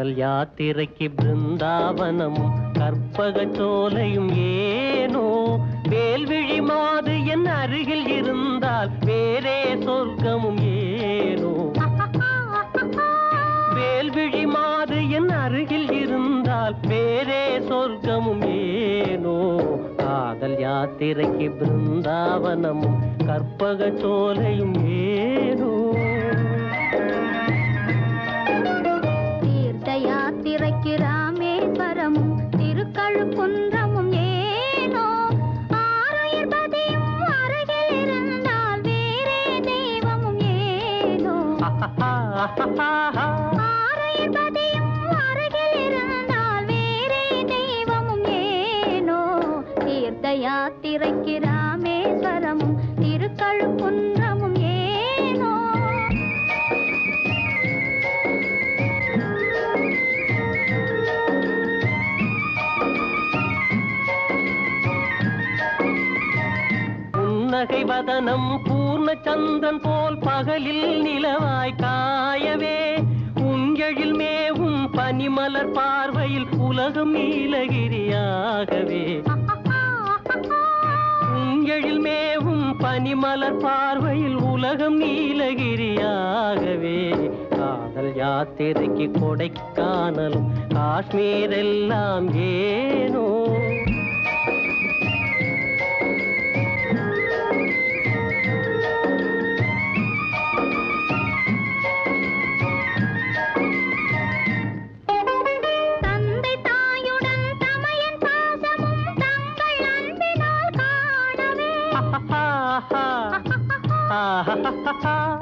காதல் யாத்திரைக்கு பிருந்தாவனமும் கற்பக சோலையும் ஏனோ வேல்விழி மாது என் அருகில் இருந்தால் வேறே சொர்க்கமும் ஏனோ வேல்விழி மாது என் அருகில் இருந்தால் வேறே சொர்க்கமும் ஏனோ காதல் யாத்திரைக்கு பிருந்தாவனமும் கற்பக சோலையும் ஏனோ தீர்த்த யாத்திரைக்கு ராமேஸ்வரமும் திருக்கழுக்குன்றமும் ஏனோ ஆறுயிர்பதியும் அருகில் இருந்தால் வேறே தெய்வமும் ஏனோ ஆறுயிர்பதியும் அருகில் இருந்தால் வேறே தெய்வமும் ஏனோ தீர்த்த யாத்திரைக்கு ராமேஸ்வரமும் திருக்கழுக்குன்றமும் ஏனோ புன்னகை வதனம் பூர்ண சந்திரன் போல் பகலில் நிலவாய் காயவே உஞ்செழில் மேவும் பனிமலர் பார்வையில் உலகம் நீலகிரியாகவே உஞ்செழில் மேவும் பனிமலர் பார்வையில் உலகம் நீலகிரியாகவே காதல் யாத்திரைக்கு கொடைக்கானலும் காஷ்மீர் எல்லாம் ஏனோ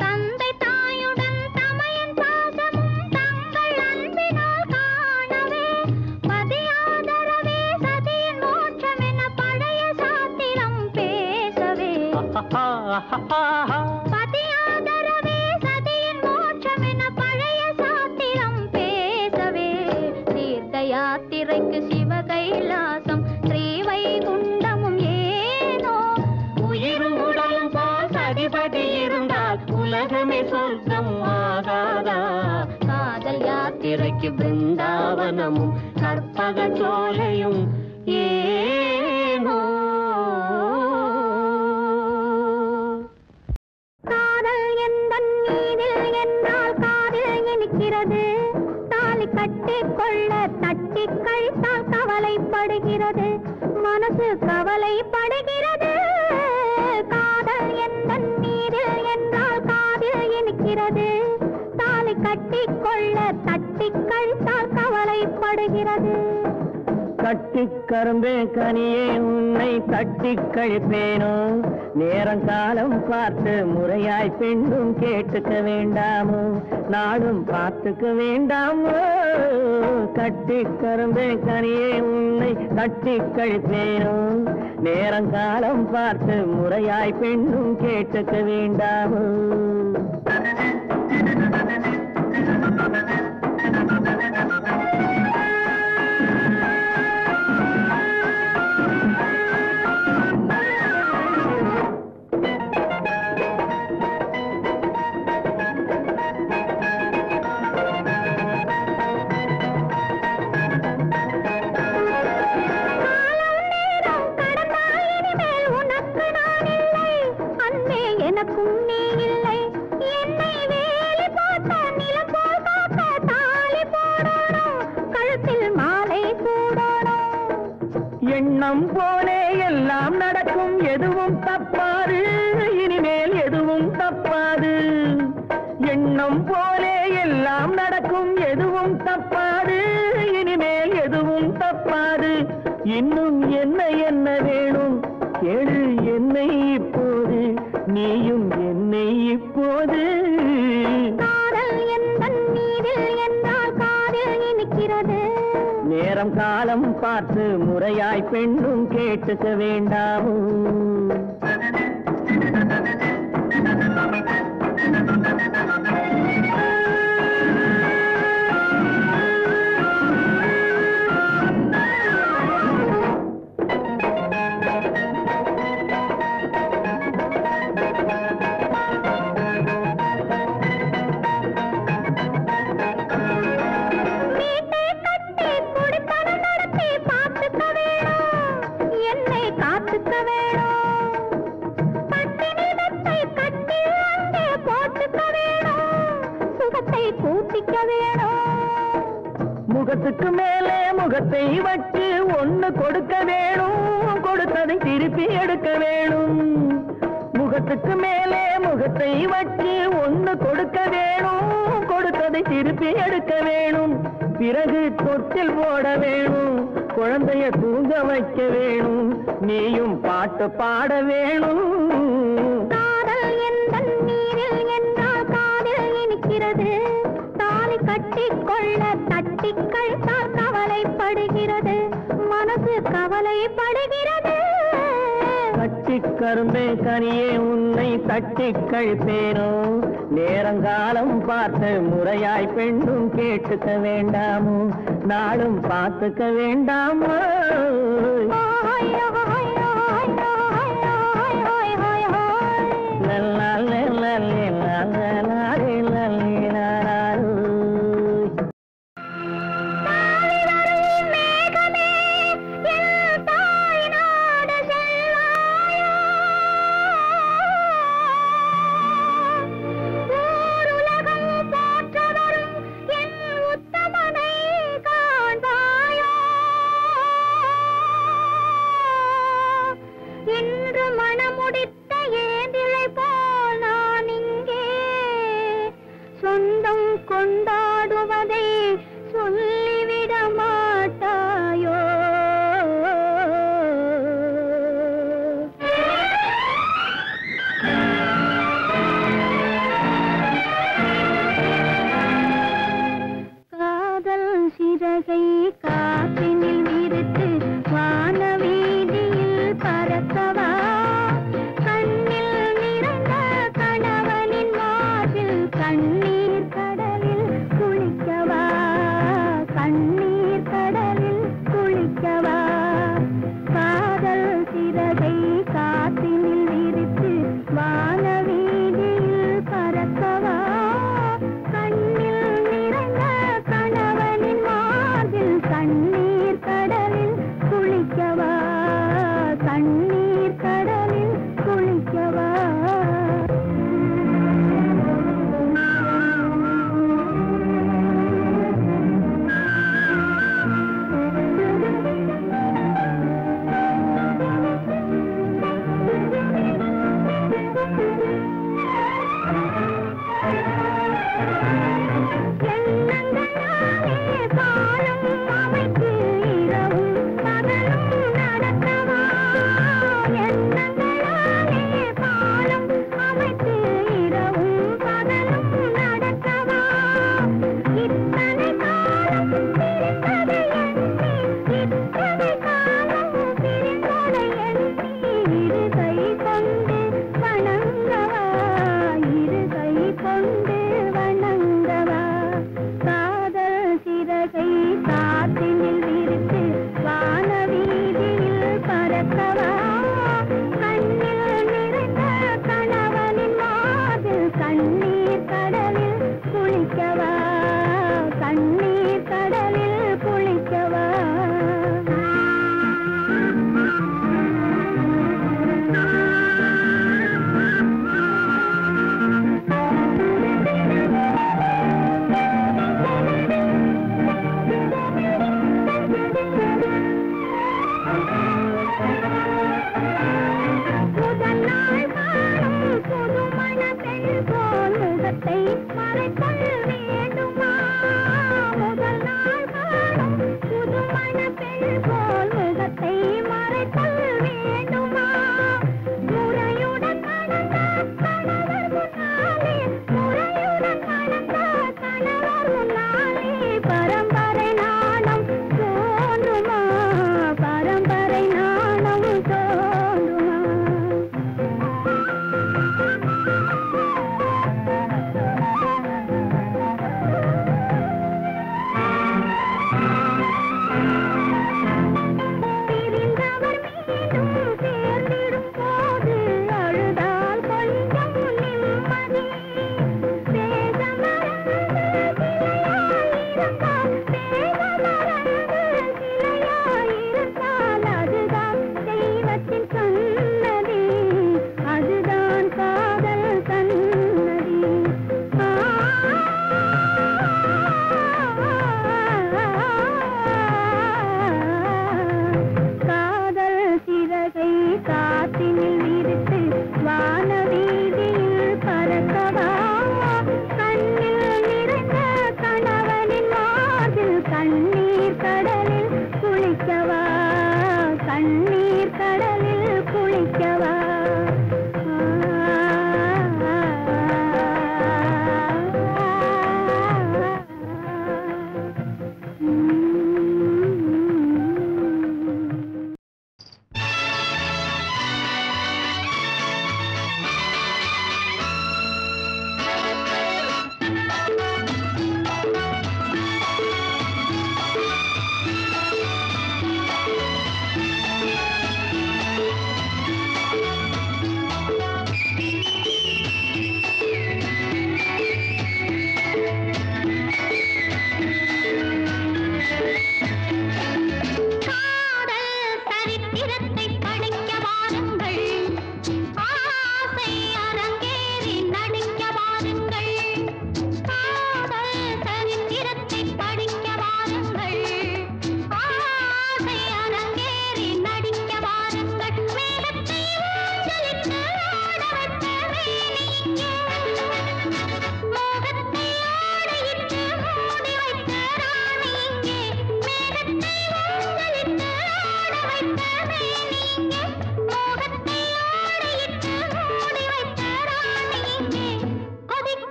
தந்தை தாயுடன் தமையன் பாசமும் தங்கள் அன்பினால் காணவே பதியாதரவே சதியின் மோட்சம் என பழைய சாத்திரம் பேசவே பதியாதரவே சதியின் மோட்சம் என பழைய சாத்திரம் பேசவே தீர்த்த யாத்திரைக்கு சிவகைலாசம் ஸ்ரீவைகுண்டமும் ஏனோ உயிரும் உடலும் போல் அதிபதி இருந்தால் உலகமே சொர்க்கம் ஆகாதா காதல் யாத்திரைக்கு பிருந்தாவனமும் கற்பக சோலையும் ஏனோ காதல் எந்தன் மீதில் என்றால் காதில் இனிக்கிறது தாலி கட்டிக் கொள்ள தட்டி கழித்தால் கவலைப்படுகிறது மனசு கவலைப்படுகிறது காதல் எந்தன் மீதில் என்றால் காதில் இனிக்கிறது தாலி கட்டிக் கொள்ள தட்டி கழித்தால் கவலைப்படுகிறது கட்டி கரும்பே கனியே உன்னை தட்டி கழிப்பேனோ நேரங்காலம் பார்த்து முறையாய் பெண்ணும் கேட்டுக்க வேண்டாமோ நாளும் பார்த்துக்க வேண்டாமோ கட்டி கரும்பே கனியே உன்னை தட்டி கழிப்பேனோ நேரங்காலம் பார்த்து முறையாய் பெண்ணும் கேட்டுக்க வேண்டாமோ எண்ணம் போலே எல்லாம் நடக்கும் எதுவும் தப்பாது இனிமேல் எதுவும் தப்பாது எண்ணம் போலே எல்லாம் நடக்கும் எதுவும் தப்பாது இனிமேல் எதுவும் தப்பாது இன்னும் என்ன என்ன வேணும் கேளு என்னை இப்போது நீயும் என்னை இப்போது காதல் எந்தன் மீதில் என்றால் காதில் இனிக்கிறது நேரம் காலம் பார்த்து முறையாய் பெண்ணும் கேட்டுக்க வேண்டாமோ நீ முகத்துக்கு மேலே முகத்தை வச்சு ஒண்ணு கொடுக்க வேணும், கொடுத்ததை திருப்பி எடுக்க வேணும். முகத்துக்கு மேலே முகத்தை வச்சு ஒண்ணு கொடுக்க வேணும், கொடுத்ததை திருப்பி எடுக்க வேணும். பிறகு தொட்டில் போட வேணும், குழந்தைய தூங்க வைக்க வேணும், நீயும் பாட்டு பாட வேணும். காதல் எந்தன் நீரில் என்றால் காதில் இனிக்கிறது, தாலி கட்டிக்கொள்ள தட்டி கழித்தால் கவலைப்படுகிறது, மனசு கவலைப்படுகிறது. கட்டி கரும்பே கனியே உன்னை தட்டி கழிப்பேனோ, நேரங்காலம் பார்த்து முறையாய் பெண்ணும் கேட்டுக்க வேண்டாமோ, நாளும் பார்த்துக்க வேண்டாமோ. கொண்டாடுவதை சொல்லிவிட மாட்டாயோ? காதல் சிறகை காற்றினில் விரித்து வானவீதியில் பறக்கவா, கண்ணில் நிறைந்த கணவனின் மார்பில் கண்ணீர் கடலில் குளிக்கவா, கண்ணீர் கடலில் குளிக்கவா. காதல் சிறகை காற்றினில் விரித்து வானவீதியில் பறக்கவா, கண்ணில் நிறைந்த கணவனின் மார்பில் கண்ணீர் கடலில் குளிக்கவா, கண்ணீர் கடலில் குளிக்கவா.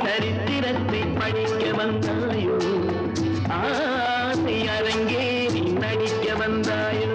சரித்திரத்தை படிக்க வந்தாயோ ஆசை அரங்கேறி நடிக்க வந்தாயோ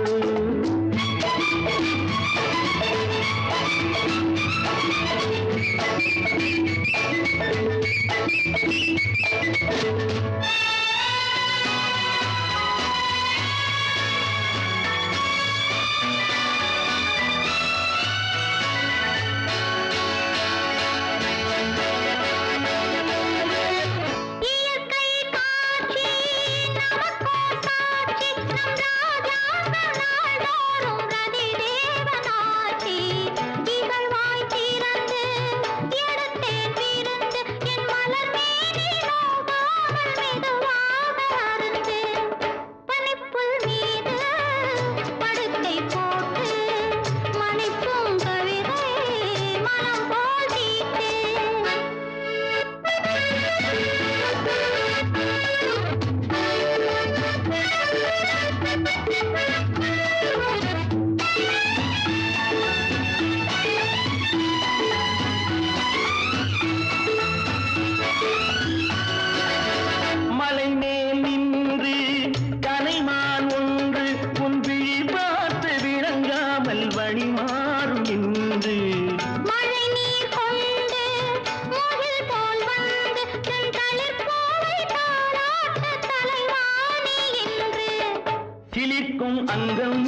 அங்கம்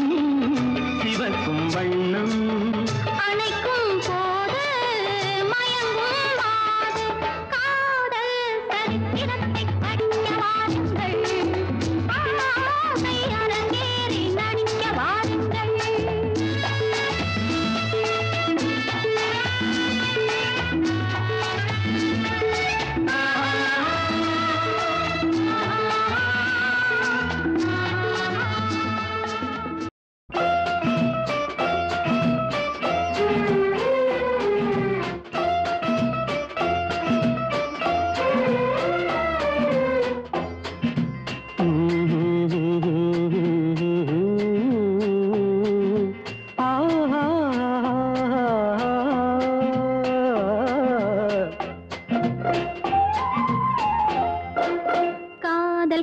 சிவக்கும் வண்ணம் அணைக்கும் போது மயங்கும் வாது காதல் சரித்திரத்தை படிக்க வாருங்கள் ஆசை அரங்கேறி நடிக்க வாருங்கள்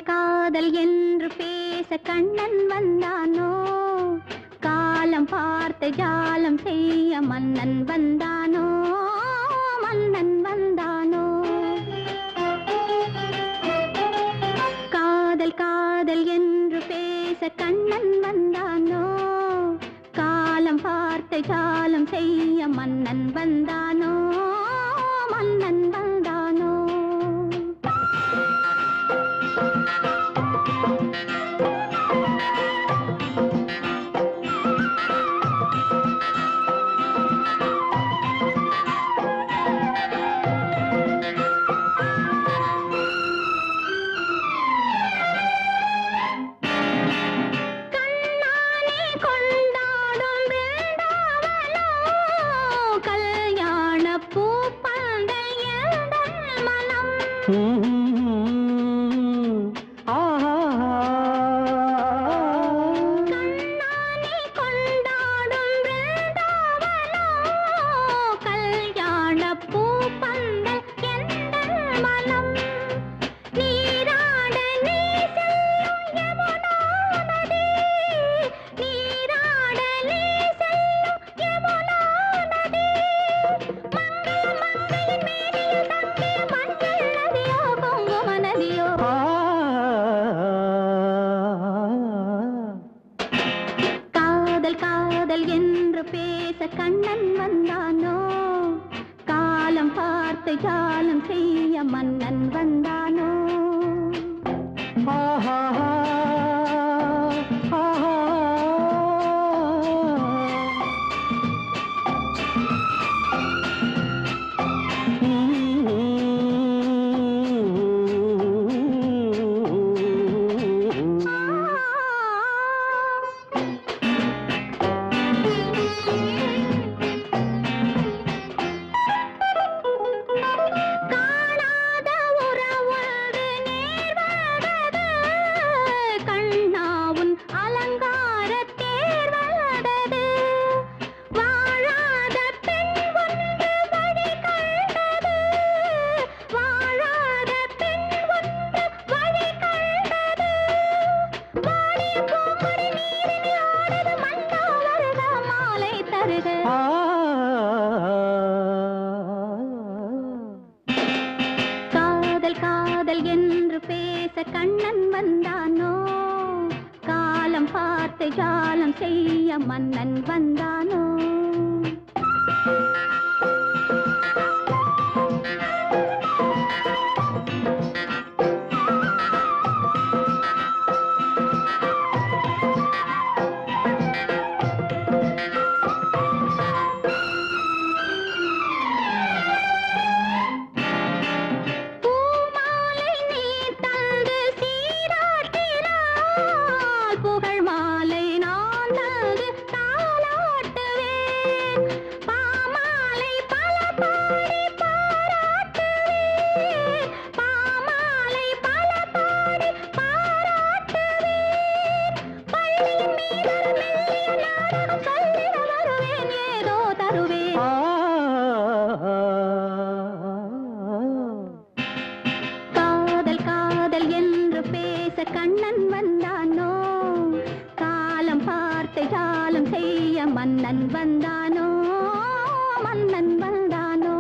காதல் என்று பேச கண்ணன் வந்தானோ காலம் பார்த்து ஜாலம் செய்ய மன்னன் வந்தானோ மன்னன் வந்தானோ காதல் என்று பேச கண்ணன் வந்தானோ காலம் பார்த்து ஜாலம் செய்ய மன்னன் வந்தானோ மன்னன் வந்தானோ கண்ணன் வந்தானோ காலம் பார்த்து ஜாலம் செய்ய மன்னன் வந்தானோ காணாத உறவு என்று பேச கண்ணன் வந்தானோ காலம் பார்த்து ஜாலம் செய்ய மன்னன் வந்தானோ கண்ணன் வந்தானோ காலம் பார்த்து ஜாலம் செய்ய மன்னன் வந்தானோ மன்னன் வந்தானோ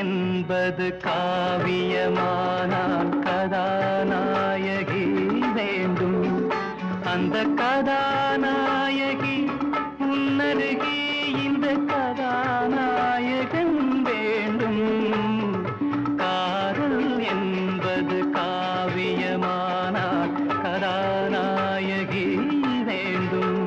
என்பது காவியமானால் கதாநாயகி வேண்டும் அந்த கதாநாயகி உன்னருகே இந்த கதாநாயகன் வேண்டும் காதல் என்பது காவியமானால் கதாநாயகி வேண்டும்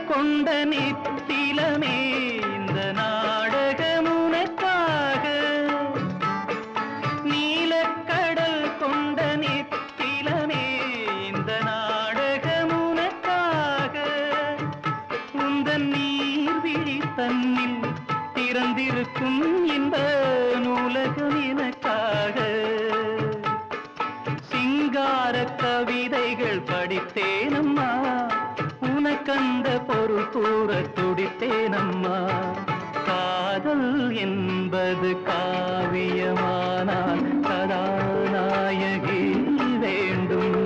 கொண்ட நித்திலமே இந்த நாடகம் உனக்காக நீலக்கடல் கொண்ட நித்திலமே இந்த நாடகம் உனக்காக உந்தன் நீர்விழி தன்னில் திறந்திருக்கும் இந்த நூலகம் எனக்காக சிங்கார கவிதைகள் படித்தேனம்மா உனக்கந்த பொருள் கூற துடித்தேனம்மா காதல் என்பது காவியமானால் கதாநாயகி வேண்டும்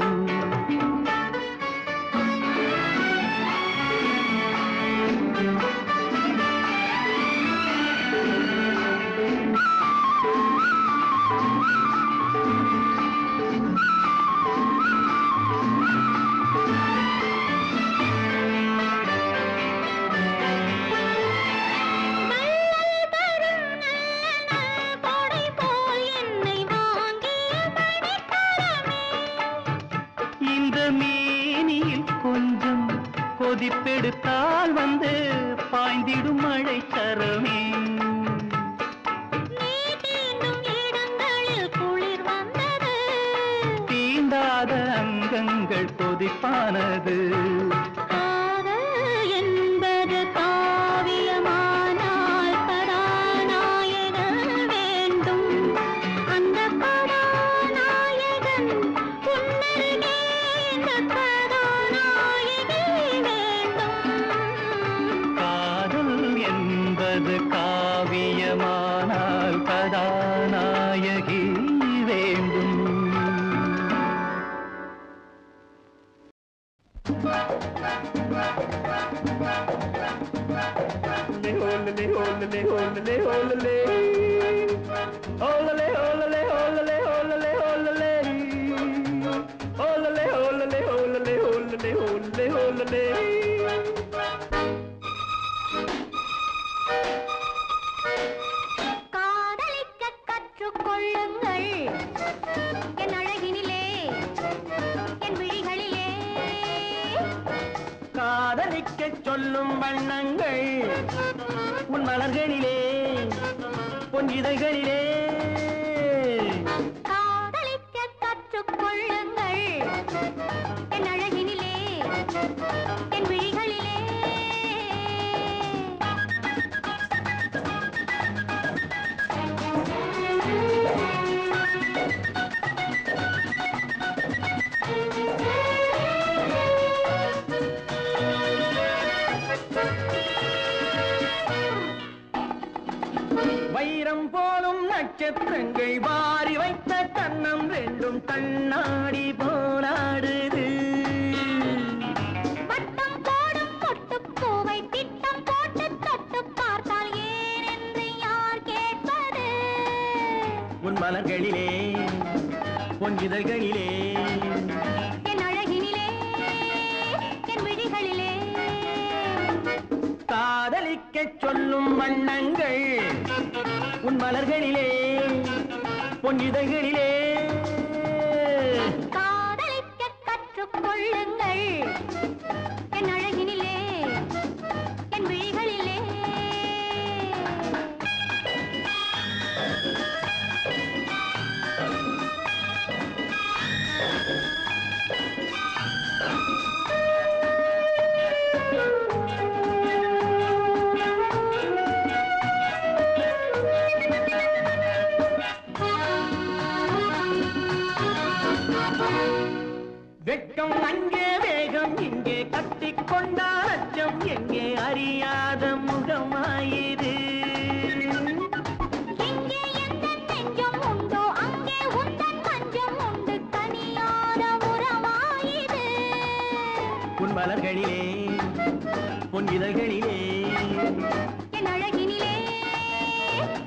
மேனியில் கொஞ்சம் கொதிப்பெடுத்தால் வந்து பாய்ந்திடும் மழை சரமே. தீண்டாத அங்கங்கள் கொதிப்பானது. என்பது காவியமானால் கதாநாயகன் வேண்டும். அந்த கதாநாயகன் உன்னருகே இந்த கதாநாயகி வேண்டும். காதல் என்பது காவியமானால் கதாநாயகி வேண்டும். காதலிக்க கற்றுக்கொள்ளுங்கள் என் அழகினிலே, என் விழிகளிலே. காதலிக்கச் சொல்லும் வண்ணங்கள் உன் மலர்களிலே, பொன் இதழ்களிலே. காதலிக்க கற்றுக்கொள்ளுங்கள் என் அழகினிலே, என் விழிகளிலே. வைரம் போலும் நட்சத்திரங்கள் வாரி வைத்த கண்ணம் ரெண்டும் கண்ணாடி போலாடுது. வட்டம் போடும் பொட்டுப்பூவை திட்டம் போட்டு தொட்டு பார்த்தால் ஏனென்று யார் கேட்பது? உன் மலர்களிலே, பொன் இதழ்களிலே. என் அழகினிலே, என் விழிகளிலே. காதலிக்கச் சொல்லும் வண்ணங்கள் உன் மலர்களிலே, பொன் இதழ்களிலே. காதலிக்க கற்றுக்கொள்ளுங்கள் என் அழகினிலே, என் விழிகளிலே. வெட்கம் அங்கே, வேகம் இங்கே, கட்டிக்கொண்டால் அச்சம் எங்கே, அறியாத முகமாயிரு. எங்கே எந்தன் நெஞ்சம் உண்டோ அங்கே உந்தன் மஞ்சம் உண்டு, தனியாத உறவாயிது. உன் மலர்களிலே, பொன் இதழ்களிலே. என் அழகினிலே,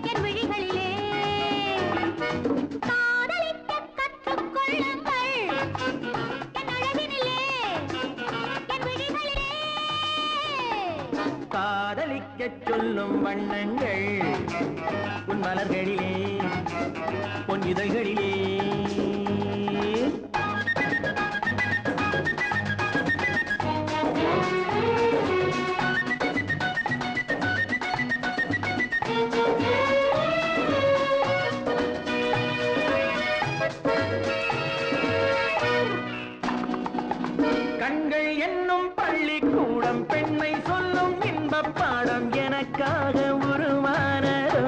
என் விழிகளிலே. காதலிக்க கற்றுக்கொள்ளுங்கள் என் அழகினிலே, என் விழிகளிலே. காதலிக்கச் சொல்லும் வண்ணங்கள் உன் மலர்களிலே, பொன் இதழ்களிலே. கண்கள் என்னும் பள்ளிக்கூடம் பெண்மை சொல்லும் இன்பப் பாடம் எனக்காக உருவானதோ.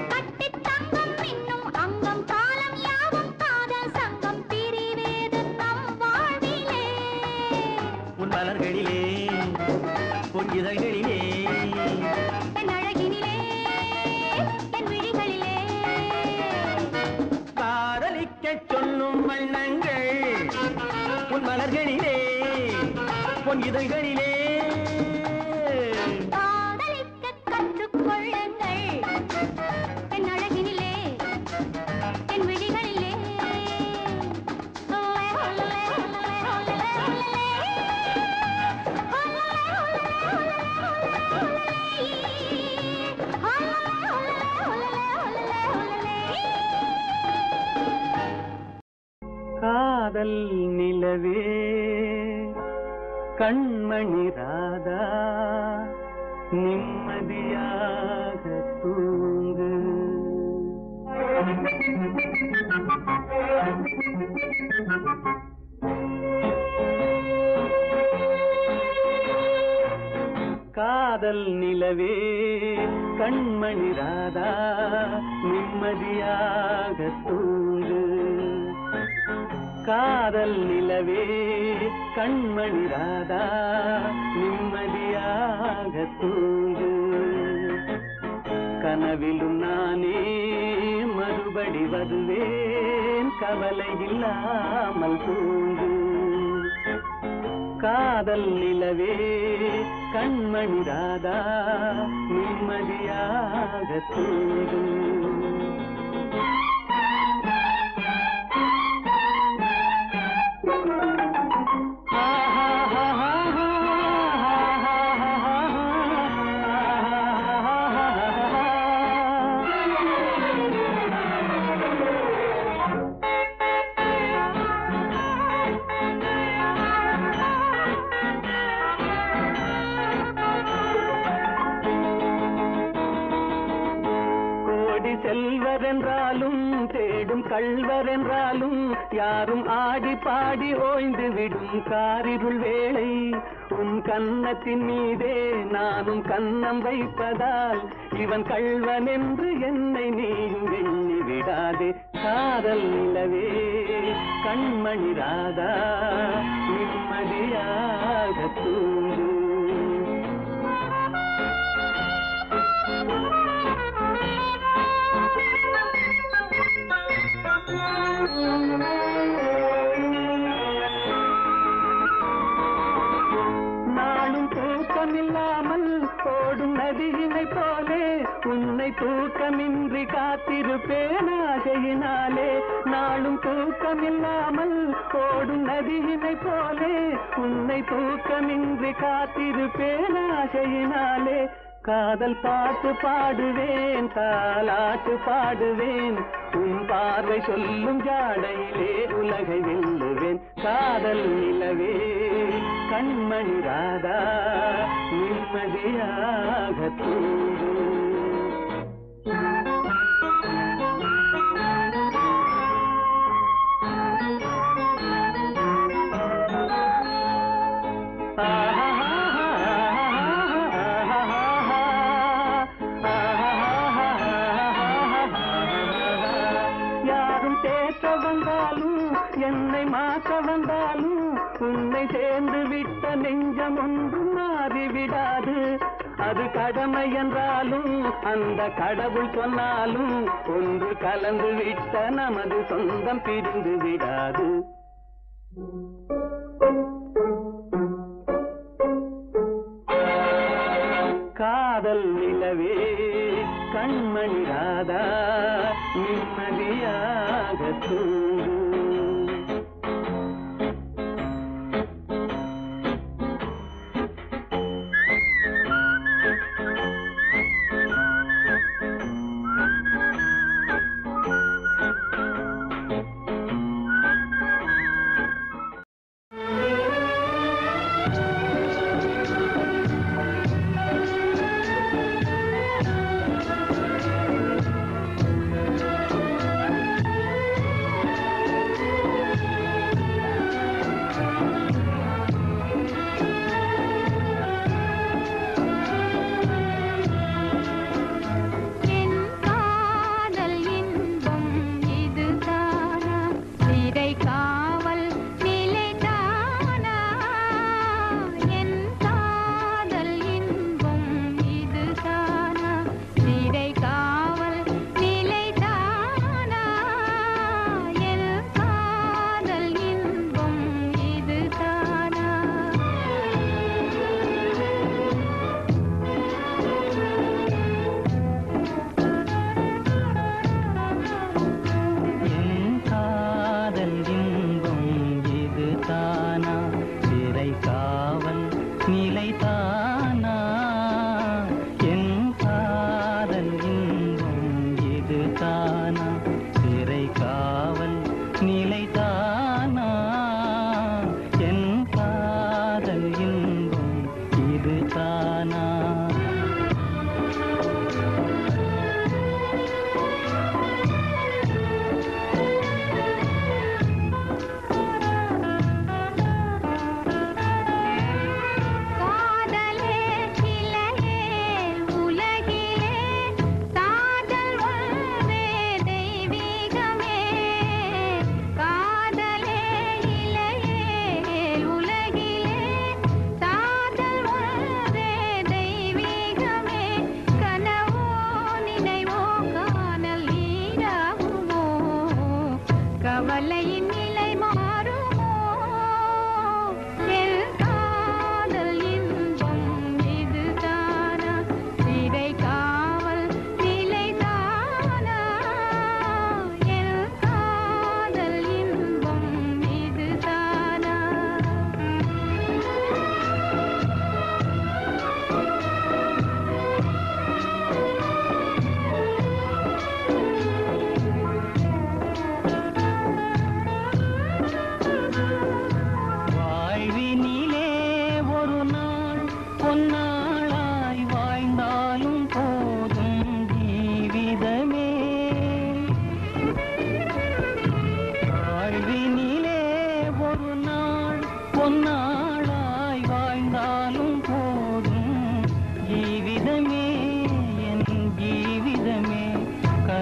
கட்டித் தங்கம் மின்னும் அங்கம் காலம் யாவும் காதல் சங்கம் பிரிவேது நம் வாழ்விலே. உன் மலர்களிலே, பொன் இதழ்களிலே. என் அழகினிலே, என் விழிகளிலே. காதலிக்கச் சொல்லும் வண்ணங்கள் உன் மலர்களிலே, பொன் இதழ்களிலே. காதலிக்க கற்றுக்கொள்ளுங்கள் என் அழகினிலே, என் விழிகளிலே. காதல் நிலவே கண்மணி ராதா நிம்மதியாக தூங்கு. காதல் நிலவே கண்மணி ராதா நிம்மதியாக தூங்கு. காதல் நிலவே கண்மணி ராதா நிம்மதியாக தூங்கு. கனவிலும் நானே மறுபடி வருவேன் கவலை இல்லாமல் தூங்கு. காதல் நிலவே கண்மணி ராதா நிம்மதியாக தூங்கு. செல்வர் என்றாலும் தேடும் கள்வர் என்றாலும் யாரும் ஆடி பாடி ஓய்ந்து விடும் காரிருள் வேளை உன் கன்னத்தின் மீதே நானும் கன்னம் வைப்பதால் இவன் கள்வன் என்று என்னை நீயும் எண்ணி விடாதே. காதல் நிலவே கண்மணி ராதா நிம்மதியாக தூங்கு. நாளும் தூக்கமில்லாமல் ஓடும் நதியினை போலே உன்னை தூக்கமின்றி காத்திருப்பேன் ஆசையினாலே. நாளும் தூக்கமில்லாமல் ஓடும் நதியினை போலே உன்னை தூக்கமின்றி காத்திருப்பேன் ஆசையினாலே. காதல் பாட்டு பாடுவேன் தாலாட்டு பாடுவேன் உன் பார்வை சொல்லும் ஜாடையிலே உலகை வெல்லுவேன். காதல் நிலவே கண்மணி ராதா நிம்மதியாக தூங்கு. என்னை மாற்ற வந்தாலும் உன்னை சேர்ந்து விட்ட நெஞ்சம் ஒன்றும் மாறிவிடாது. அது கடமை என்றாலும் அந்த கடவுள் சொன்னாலும் ஒன்று கலந்து விட்ட நமது சொந்தம் பிரிந்து விடாது. காதல் நிலவே கண்மணி ராதா நிம்மதியாக தூங்கு.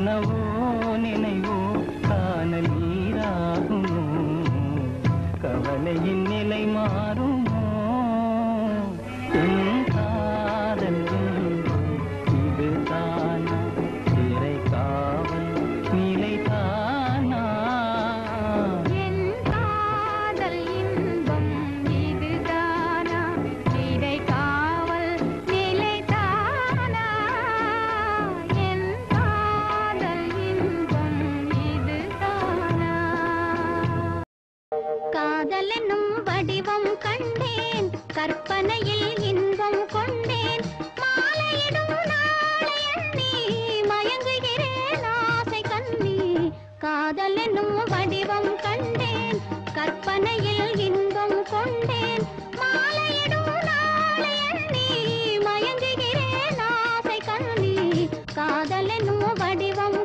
கனவோ நினைவோ காணல் நீராகுமோ கவலையின் நிலை மாறுமோ உன் காதல் இதுதானா சிறை காவல் நிலைதானா என் காதல் இன்பம் இதுதானா சிறை காவல் நிலைதானா என் காதல் இன்பம் இதுதானா காதல் என்னும் வடிவம் கண்டேன் கற்பனையில் இன்பம் கொண்டேன் மாலையிடும் நாளை எண்ணி மயங்குகிறேன் ஆசை கண்ணி காதல் என்னும் வடிவம் கண்டேன் கற்பனையில் இன்பம் கொண்டேன் மாலையிடும் நாளை எண்ணி மயங்குகிறேன் ஆசை கண்ணி காதல் என்னும் வடிவம்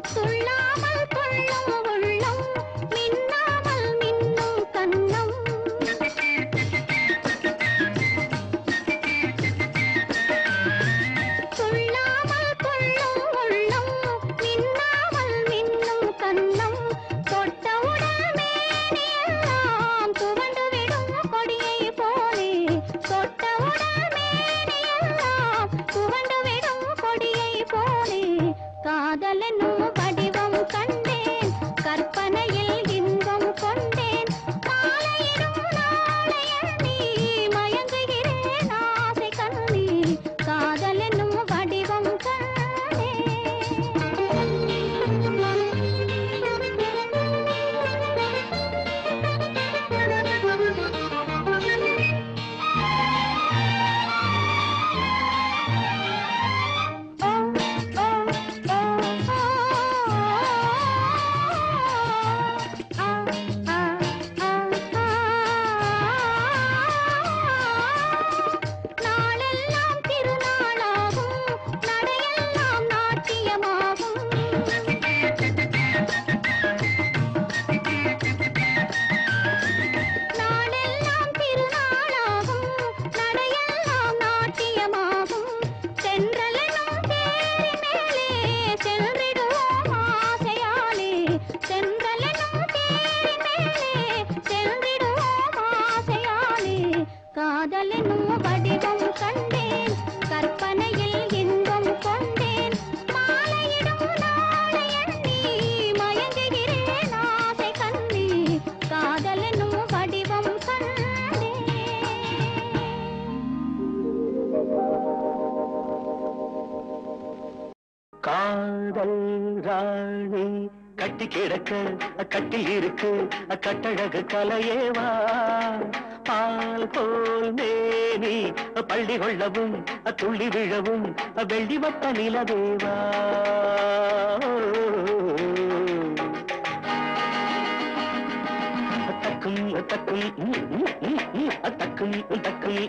துள்ளாமல் கொள்ளும் உள்ளம் மின்னாமல் மின்னும் கண்ணம் துள்ளாமல் கொள்ளும் உள்ளம் மின்னாமல் மின்னும் கண்ணம் தொட்டவுடன் மேனியெல்லாம் துவண்டுவிடும் கொடியை போலே தொட்டவுடன் மேனியெல்லாம் துவண்டுவிடும் கொடியை போலே காதல் என்னும் வடிவம் கண்டேன் கற்பனையில் இன்பம் கொண்டேன் மாலையிடும் நாளை எண்ணி மயங்குகிறேன் ஆசை கண்ணி காதல் என்னும் வடிவம் நாளெல்லாம் திருநாளாகும் நடையெல்லாம் நாட்டியமாகும் நாளெல்லாம் திருநாளாகும் நடையெல்லாம் நாட்டியமாகும் தென்றலெனும் தேரி மேலே சென்றிடுவோம் ஆசையாலே தென்றலெனும் தேரி மேலே சென்றிடுவோம் ஆசையாலே காதல் என்னும் வடிவம் கண்டேன் கற்பனையில் இன்பம் கொண்டேன் மாலையிடும் நாளை எண்ணி மயங்குகிறேன் ஆசை கண்ணி காதல் என்னும் வடிவம் காதல் ராணி கட்டி கிடக்க கட்டில் இருக்கு கட்டழகு கலையேவா பால் போல் மேனி பள்ளி கொள்ளவும் துள்ளி விழவும் வெள்ளி வட்ட நிலவேவா தக்கும் தக்கும் தக்கும் தக்கும்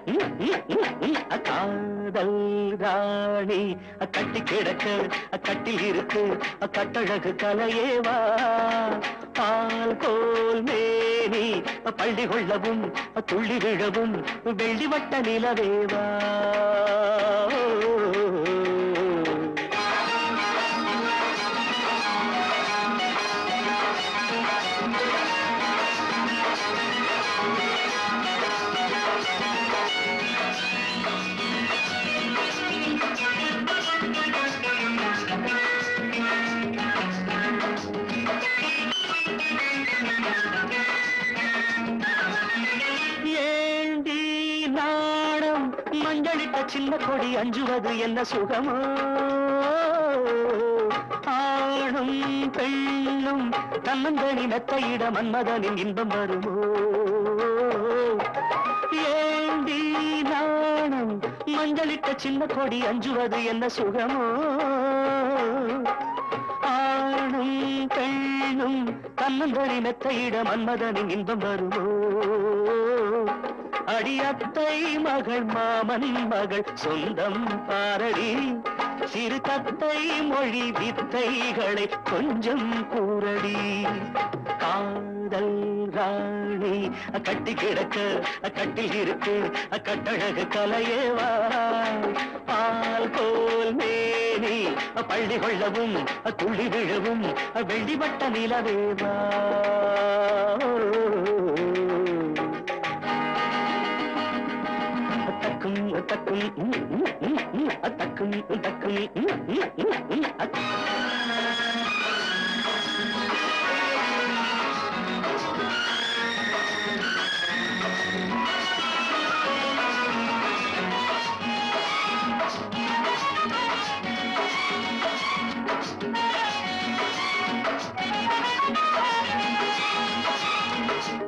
காதல் ராணி கட்டி கிடக்க கட்டில் இருக்கு கட்டழகு கலையேவா பால் கோல் மேனி பள்ளி கொள்ளவும் துள்ளி விழவும் வெள்ளி வட்ட நிலவேவா ஏண்டி நாணம் மஞ்சளிட்ட சின்ன கொடி அஞ்சுவது என்ன சுகமோ ஆணும் பெண்ணும் தன்னந்தனி மெத்தையிட மன்மதனின் இன்பம் வருமோ ஏண்டி நாணம் மஞ்சளிட்ட சின்ன கொடி அஞ்சுவது என்ன சுகமோ ஆணும் பெண்ணும் கண்ணந்தடி மெத்தையிட மன்மதனின் இன்பம் வருமோ அடியத்தை மகள் மாமன் மகள் சொந்தம் பாரடி சிறு தத்தை மொழி வித்தைகளை கொஞ்சம் கூறடி காதல் ராணி கட்டி கிடக்க கட்டில் இருக்கு கட்டழகு கலையேவா பால் போல் மேனி பள்ளி கொள்ளவும் துள்ளி விழவும் வெள்ளிவட்ட நிலவேவா தக்கும் தக்கும் தக்கும் தக்கும்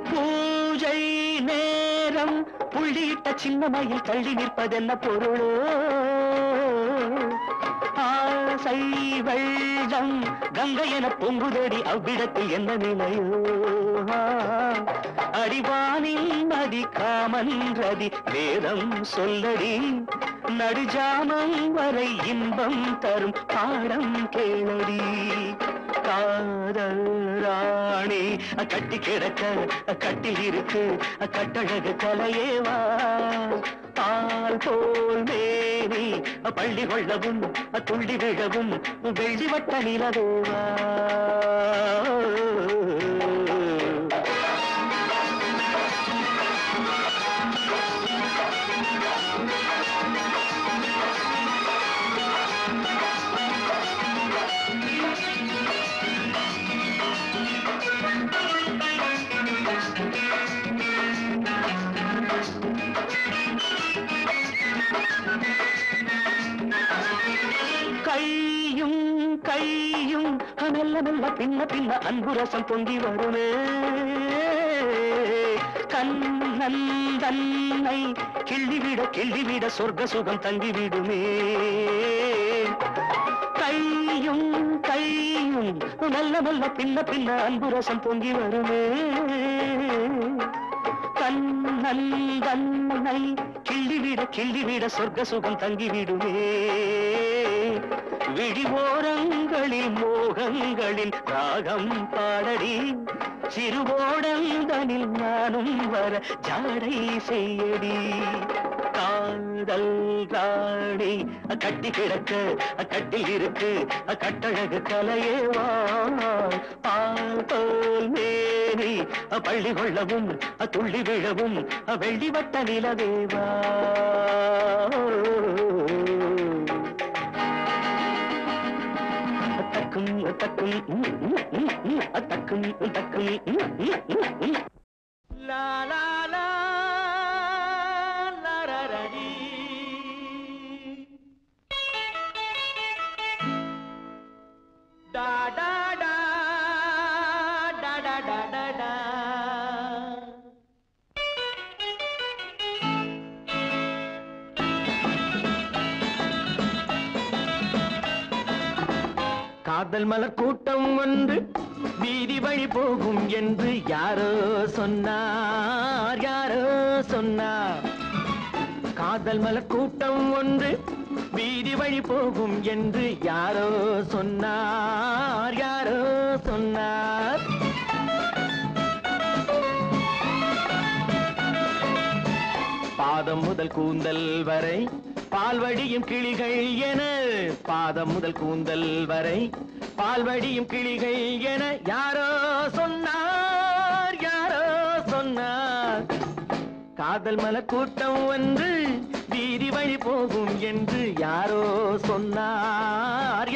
பூஜை நேரம் புள்ளிட்ட சின்ன மயில் தள்ளி நிற்பதென்ன பொருளோ ஆசை வெள்ளம் கங்கை என பொங்குதடி அவ்விடத்தில் என்ன நிலையோ அடிவானில் நதி காமன் ரதி வேதம் சொல்லடி நடுஜாமம் வரை இன்பம் தரும் பாடம் கேளடி காதல் ராணி கட்டி கிடக்க கட்டில் இருக்கு கட்டழகு கலையேவா பால் போல் மேனி பள்ளி கொள்ளவும் துள்ளி விழவும் வெள்ளிவட்ட நிலவேவா கையும் கையும் மெல்ல மெல்ல பின்ன பின்ன அன்புரசம் பொங்கி வருமே கண்ணன் தன்னை கிள்ளிவிட சொர்க்க சுகம் தங்கிவிடுமே கையும் கையும் மெல்ல மெல்ல பின்ன பின்ன அன்புரசம் பொங்கி வருமே கண்ணன் தன்னை கிள்ளிவிட சொர்க்க சுகம் தங்கிவிடுமே விழிவோரங்களில் மோகங்களின் ராகம் பாடடி சிறுவோடந்தனில் நானும் வர ஜாடை செய்யடி காதல் ராணி கட்டி கிடக்க கட்டில் இருக்கு கட்டழகு கலையேவா பால் போல் மேனி பள்ளி கொள்ளவும் துள்ளி விழவும் வெள்ளிவட்ட நிலவேவா தக்கும் தக்கும் தக்கும் தக்கும் லா லா லா லரரடி டா டா டா டா டா டா டா டா காதல் மலர் கூட்டம் ஒன்று வீதி வழி போகும் என்று யாரோ சொன்னார் காதல் மலர் கூட்டம் ஒன்று வீதி வழி போகும் என்று யாரோ சொன்னார் பாதம் முதல் கூந்தல் வரை பால்வடியும் கிளிகள் என பாதம் முதல் கூந்தல் வரை பால்வடியும் கிளிகள் என யாரோ சொன்னார் காதல் மலர் கூட்டம் ஒன்று வீதி வழி போகும் என்று யாரோ சொன்னார்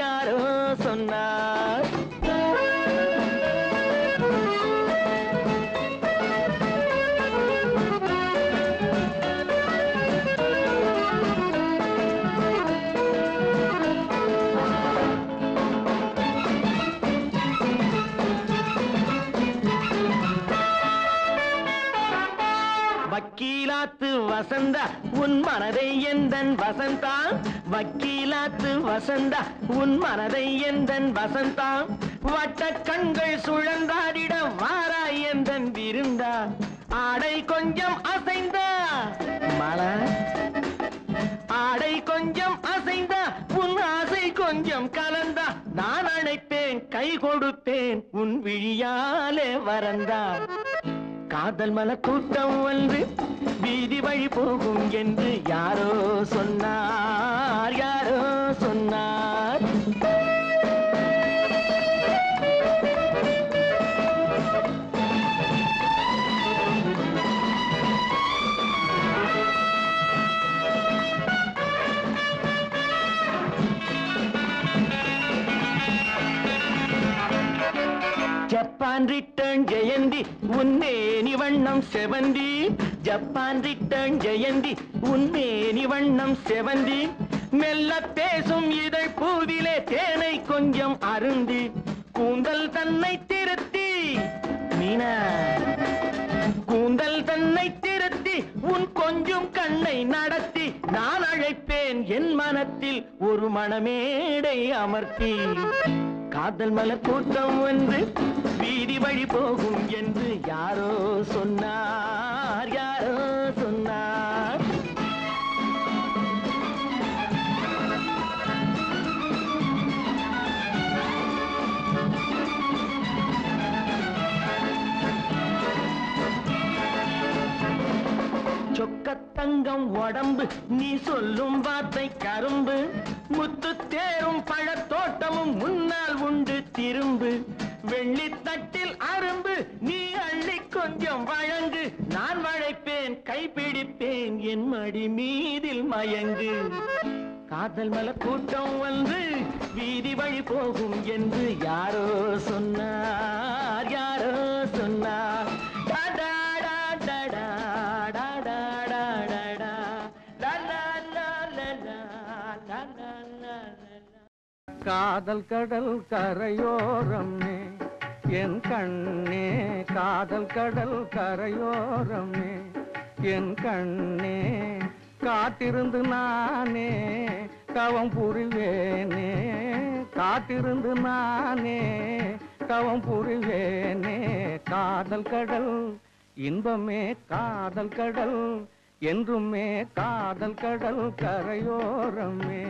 வக்கீலாத்து வசந்தா உன் மனதை எந்தன் வசந்தா வக்கீலாத்து வசந்தா உன் மனதை எந்தன் வசந்தா வட்ட கண்கள் சுழந்தாடிட வாராய் எந்தன் விருந்தா ஆடை கொஞ்சம் அசைந்தா மலர் ஆடை கொஞ்சம் அசைந்தா உன் ஆசை கொஞ்சம் கலந்தா நான் அழைப்பேன் கை கொடுப்பேன் உன் விழியாலே வரந்தா காதல் மல கூட்டம் ஒன்று வீதி வழி போகும் என்று யாரோ சொன்னார் யாரோ சொன்னார் ஜப்பான் ரிட்டர்ன் ஜெயந்தி உன்னேனி வண்ணம் செவந்தி ஜப்பான் ரிட்டர்ன் ஜெயந்தி உன்னேனி வண்ணம் செவந்தி மெல்ல பேசும் இதழ் பூவிலே தேனை கொஞ்சம் அருந்தி கூந்தல் தன்னை திருத்தி மீனா கூந்தல் தன்னை திருத்தி உன் கொஞ்சம் கண்ணை நடத்தி நான் அழைப்பேன் என் மனத்தில் ஒரு மணமேடை அமர்த்தி காதல் மலர் கூட்டம் ஒன்று வீதி வழி போகும் என்று யாரோ சொன்னார் யாரோ சொன்னார் சொக்கத்தங்கம் உடம்பு நீ சொல்லும் வார்த்தை கரும்பு முத்து தேரும் பழத்தோட்டமும் முன்னால் உண்டு திரும்பு வெள்ளித்தட்டில் அரும்பு நீ அள்ளி கொஞ்சம் வழங்கு நான் வளைப்பேன் கைப்பிடிப்பேன் என் மடி மீதில் மயங்கு காதல் மலர் கூட்டம் வந்து வீதி வழி போகும் என்று யாரோ சொன்னார் யாரோ சொன்னார் காதல் கடல் கரையோரமே என் கண்ணே காதல் கடல் கரையோரமே என் கண்ணே காத்திருந்து நானே தவம் புரிவேனே காத்திருந்து நானே தவம் புரிவேனே காதல் கடல் இன்பமே காதல் கடல் என்றுமே காதல் கடல் கரையோரமே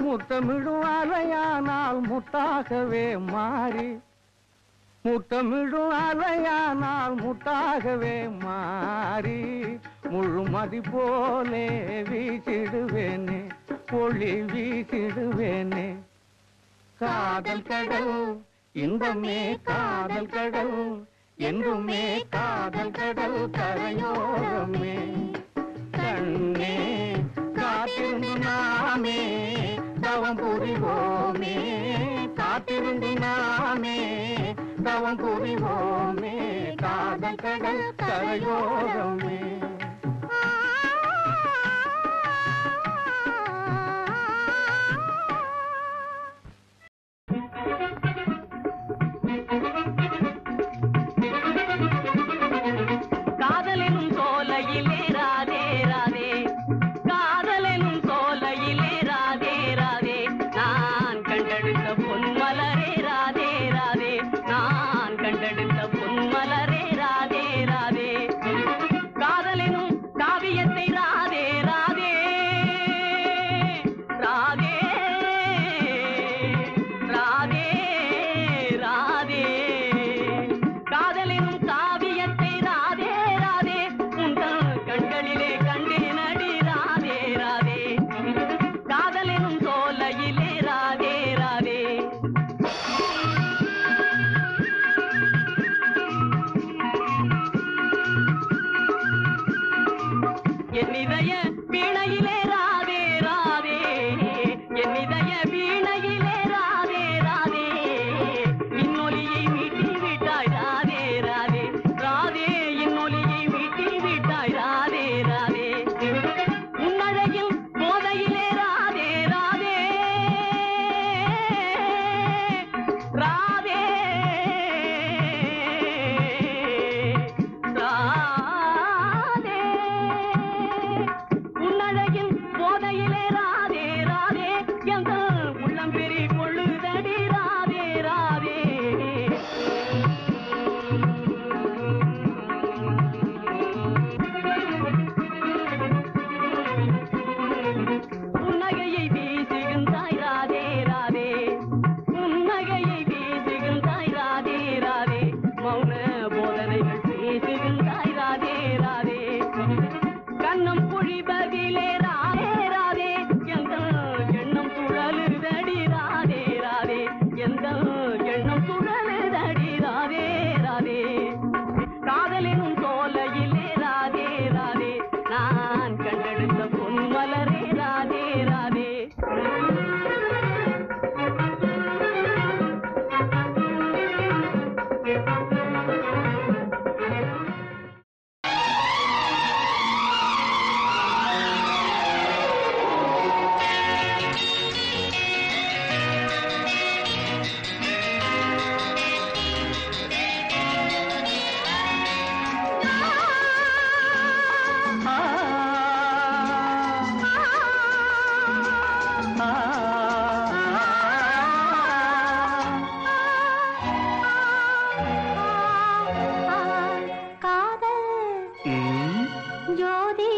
முத்தமிடும் அலையானால் முத்தாகவே மாறி முத்தமிடும் அலையானால் முத்தாகவே மாறி முழுமதி போலே வீசிடுவேனே ஒளி வீசிடுவேனே காதல் கடல் இன்பமே காதல் கடல் என்றுமே காதல் கடல் கரையோரமே கண்ணே காத்திருந்து நாமே தவம் புரிவோமே காத்திருந்து நாமே தவம் புரிவோமே காதல் கடல் கரையோரமே காதலெனும் சோலையிலே ராதே ராதே காதலெனும் சோலையிலே ராதே ராதே நான் கண்டெடுத்த பொன்மலரே ராதே ராதே நான் கண்டெடுத்த பொன்மலரே ராதே ராதே காதலெனும் காவியத்தை ராதே ராதே ராதே ராதே ராதே காதலெனும் காவியத்தை ராதே ராதே உங்கள் கண்களிலே கண்டேனடி ராதே ராதே காதலெனும் சோலையிலே ராதே ராதே என் இதய வீணையிலே ராதே ராதே என் இதய வீணையிலே ராதே ராதே இன்னொலியை மீட்டி விட்டாய் ராதே ராதே ராதே இன்னொலியை மீட்டி விட்டாய் ராதே ராதே உன்னழகில் போதையிலே ராதே ராதே ராதே ராதே உன்னழகின் போதையிலே ராதே ராதே எங்கள் உள்ளம் பெரி கொள்ளுதடி ராதே ராதே புன்னகையை வீசுகின்றாய் ராதே ராதே புன்னகையை வீசுகின்றாய் ராதே ராதே மௌன போதனைகள் பேசுகின்றாய் ராதே ராதே கண்ணம் பொழிபதிலே ராதே ராதே எங்கள் எண்ணம் சுழலுதடி ராதே ராதே எங்கள் எண்ணம் சுழலுதடி ராதே ராதே காதலெனும் சோலையிலே ராதே ராதே நான் கண்டெடுத்த பொன்மலரே ராதே ராதே காதல் ஜோதி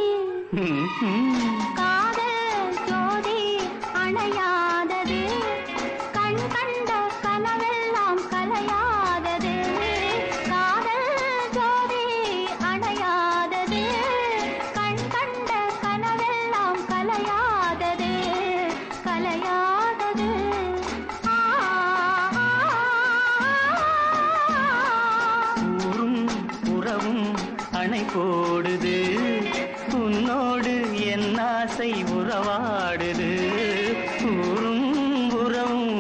காதல் ஜோதி அணையாதது கண் கண்ட கனவெல்லாம் கலையாதது காதல் ஜோதி அணையாதது கண் கண்ட கனவெல்லாம் கலையாதது கலையாதது ஊரும் உறவும் அணை போடுது உன்னோடு என் ஆசை உறவாடுது ஊரும் உறவும்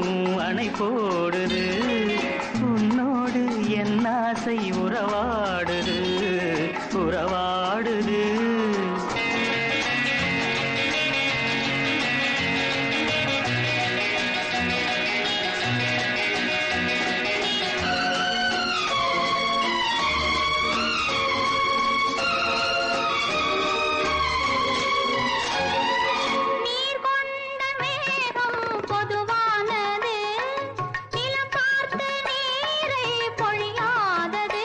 அணை போடுது உன்னோடு என் ஆசை உறவாடுது உறவாடுது நீர் கொண்ட மேகம் பொதுவானது நிலம் பார்த்து நீரை பொழியாதது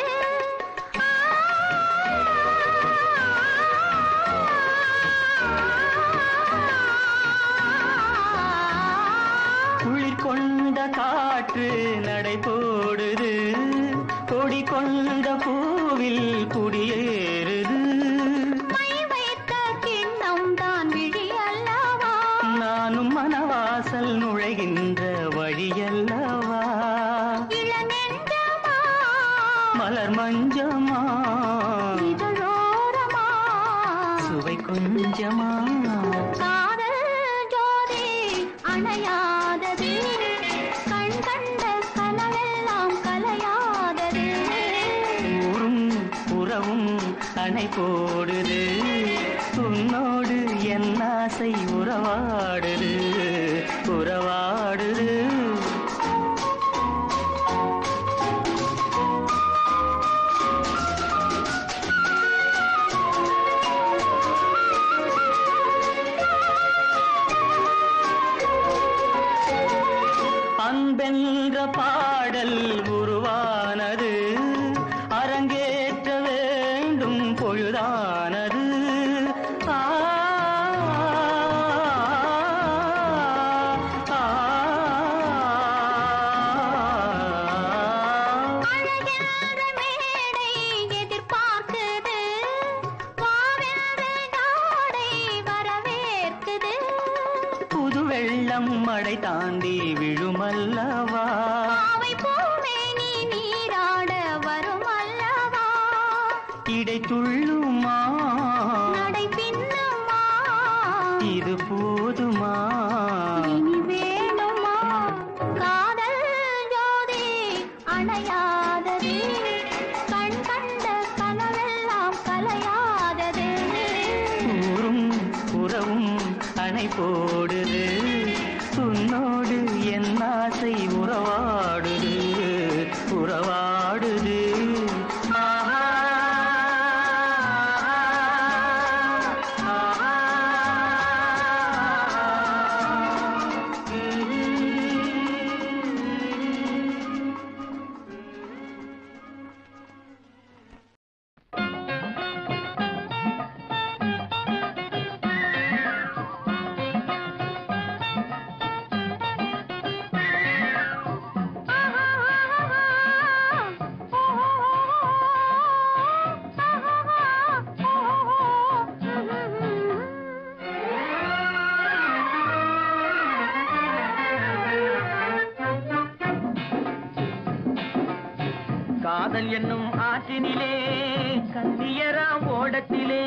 குளிர் கொண்ட காற்று நடை போடுது கொண்ட பூவில் குடியேறுது மை வைத்த கிண்ணம் தான் விழி அல்லவா நானும் மனவாசல் நுழைகின்ற வழியல்லவா இளநெஞ்சமா மலர் மஞ்சமா இதழோரமா சுவை கொஞ்சமா காதல் ஜோதி அணையாதது கண் கண்ட கனவெல்லாம் கலையாதது ஊரும் உறவும் அணை போடுது உன்னோடு என் ஆசை உறவாடுது உறவாடுது அன்பென்ற பாடல் உருவானது அரங்கேற்ற வேண்டும் பொழுதானது அழகான மேடை எதிர்பார்க்குது வாவென்ற நாடை வரவேற்குது புது வெள்ளம் மழை தாண்டி விழுமல்லவா பாவை பூமேனி நீராட வரும் அல்லவா இடை துள்ளுமா நடை பின்னுமா இது போதுமா இனி வேணுமா காதல் ஜோதி அணையாதது கண் கண்ட கனவெல்லாம் கலையாதது ஊரும் உறவும் அணை போடுது உன்னோடு என் ஆசை உறவாடுது உறவாடுது ஆஹா, ஆஹா, காதல் என்னும் ஆற்றினிலே கண்ணியராம் ஓடத்திலே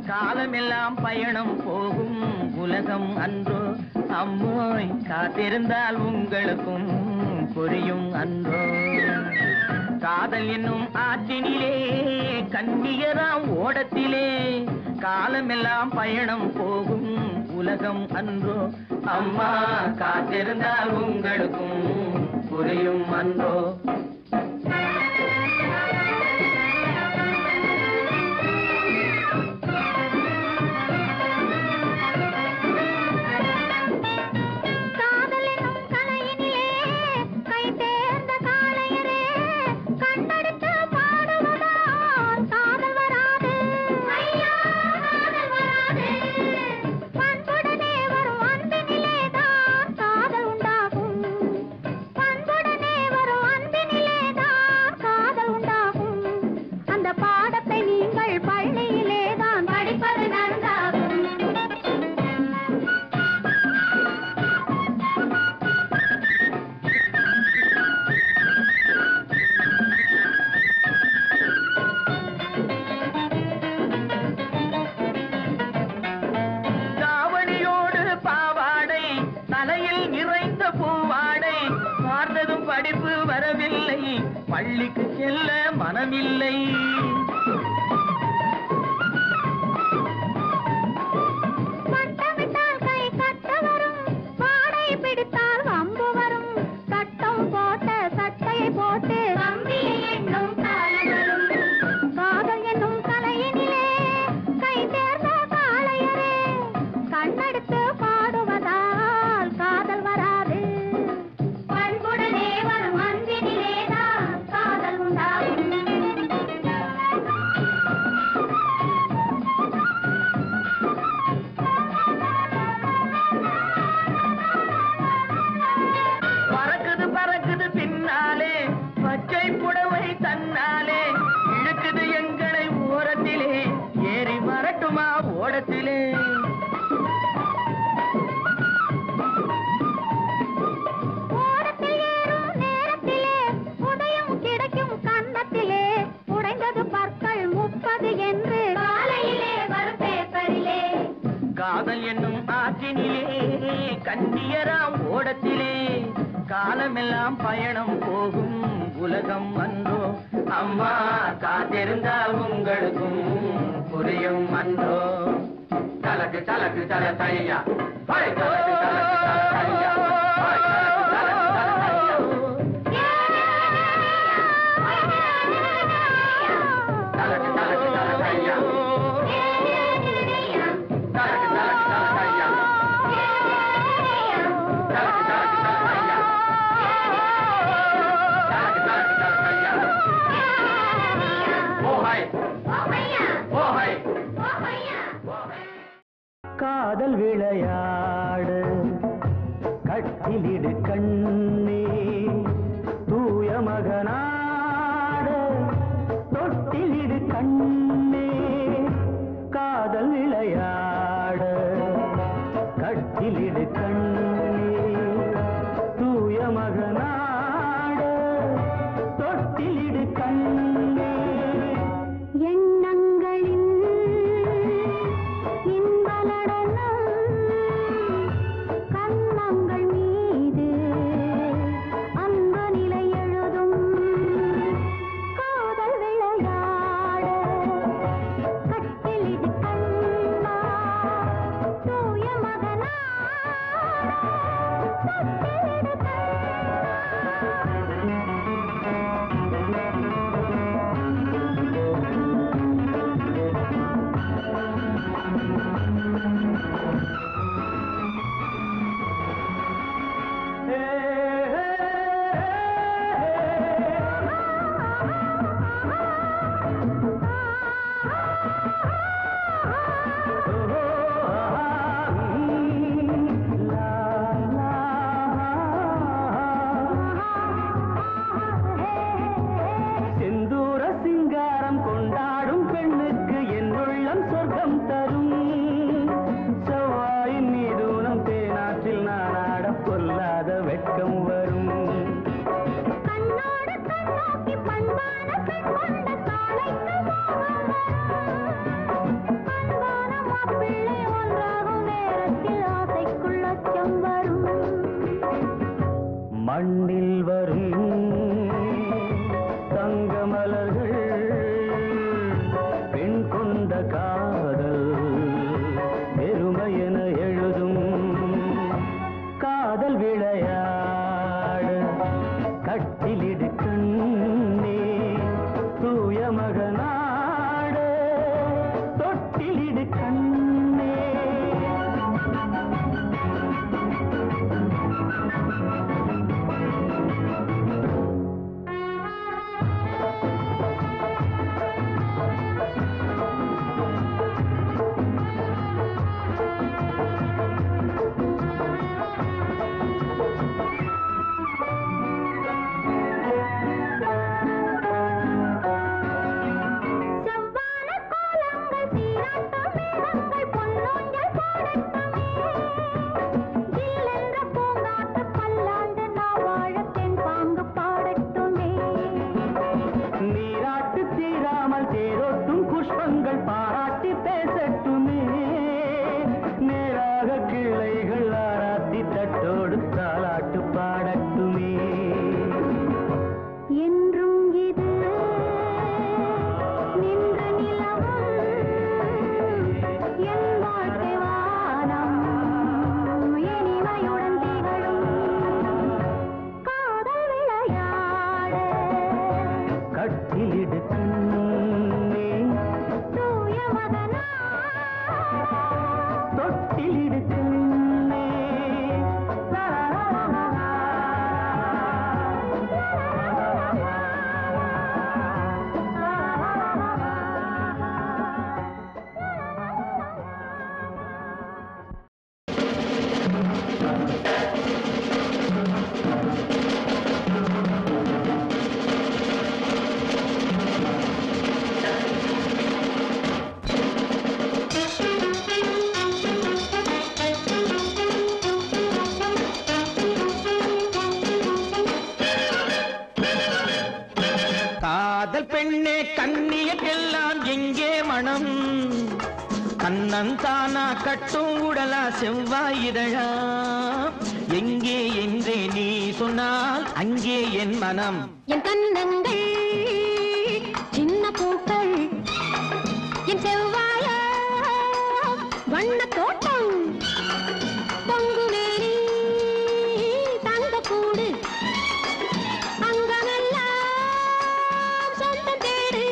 காலமெல்லாம் பயணம் போகும் உலகம் அன்றோ அம்மோய் காத்திருந்தால் உங்களுக்கும் புரியும் அன்றோ காதல் என்னும் ஆற்றினிலே கண்ணியராம் ஓடத்திலே காலமெல்லாம் பயணம் போகும் உலகம் அன்றோ அம்மா காத்திருந்தால் உங்களுக்கும் புரியும் அன்றோ காதலெனும் கலையினிலே கை தேர்ந்த காளையரே கண்டெடுத்து பாடுவதால் காதல் வராது ஐயா காதல் வராது பண்புடனே வரும் அன்பினிலே தான் காதல் உண்டாகும் பண்புடனே வரும் அன்பினிலே தான் காதல் உண்டாகும் அந்த பாடத்தை நீங்கள் பள்ளியிலே தான் படிப்பது நன்றாகும் தாவணியோடு பாவாடை தலையில் நிறைந்த பூவாடை பார்த்ததும் படிப்பு வரவில்லை பள்ளிக்கு செல்ல மனமில்லை பட்டமிட்டால் கை கட்ட வரும் பாடை பிடித்தால் வம்பு வரும் சட்டம் போட்ட சட்டையை போட்டு கம்பியை எண்ணும் காலம் வரும் காதல் என்னும் கலையினிலே கை தேர்ந்த காளையரே கண்ணெடுத்து பாடுவதால் காதல் வராது பண்புடனே வரும் அன்பினிலே தான் காதல் உண்டாகும் என்னும் ஆற்றினிலே கண்டியராம் ஓடத்திலே காலமெல்லாம் பயணம் போகும் உலகம் அன்றோ அம்மா காத்திருந்தால் உங்களுக்கும் புரியும் அன்றோ தலக்கு தலக்கு தல தையா தலக்கு தலக்கு தல தையா காதல் விளையாடு கட்டிலிடு கண்ணே தூய மகனாடு தொட்டிலிடு கண்ணே காதல் விளையாடு கட்டிலிடு கண்ணே தூய மகனாடு தொட்டிலிடு கண்ணே எண்ணங்களின் கண்ணங்கள் மீது அன்பு நிலை எழுதும் காதல் விளையாட கட்டிலிடு கண்ணா தூய மகனா தொட்டிலிடு செந்தூர சிங்காரம் கொண்டாடும் பெண்ணுக்கு என் உள்ளம் சொர்க்கம் தரும் செவ்வாயின் மீதூனம் தேனாற்றில் நானாட பொல்லாத வெட்கம் வரும் கண்ணோடு கண்ணோக்கி பண்பான பெண் கொண்ட காளைக்கு மோகம் வரும் அன்பான மாப்பிள்ளை ஒன்றாகும் நேரத்தில் ஆசைக்குள் அச்சம் வரும் மண்ணில் வரும் தங்க மலர்கள் பெண் கொண்ட காதல் பெருமையென எழுதும் காதல் விளையாடு கட்டிலிடு கண்ணே தூய மகனாடு தொட்டிலிடு கண்ணே கண்ணந்தானா கட்டும் உடலா செவ்வாயிதழா எங்கே என்றே நீ சொன்னால் அங்கே என் மனம் என் கண்ணங்கள் சின்ன பூக்கள் என் செவ்வாய வண்ண தோட்டம் பொங்குமேனி தங்க கூடு அங்கமெல்லாம் சொந்தம் தேடு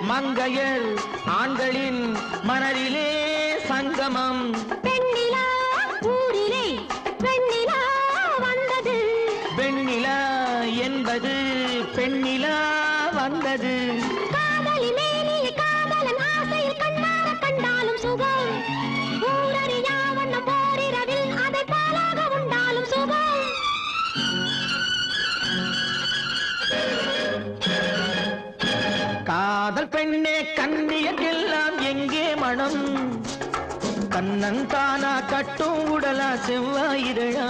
மங்கையர் ஆண்களின் மனதிலே சங்கமம் பெண்ணிலா ஊரிலே வெண்ணிலா வந்தது வெண்ணிலா என்பது பெண்ணிலா வந்தது காதலிலே நீ காதலன் ஆசையில் கண்ணார கண்டாலும் சுகம் ஊரறியா வண்ணம் போரிரவில் அதை பாலாக உண்டாலும் சுகம் காதல் பெண்ணே கண்ணியெல்லாம் எங்கே மனம் கண்ணந்தானா கட்டும் உடலா செவ்வாயிதழா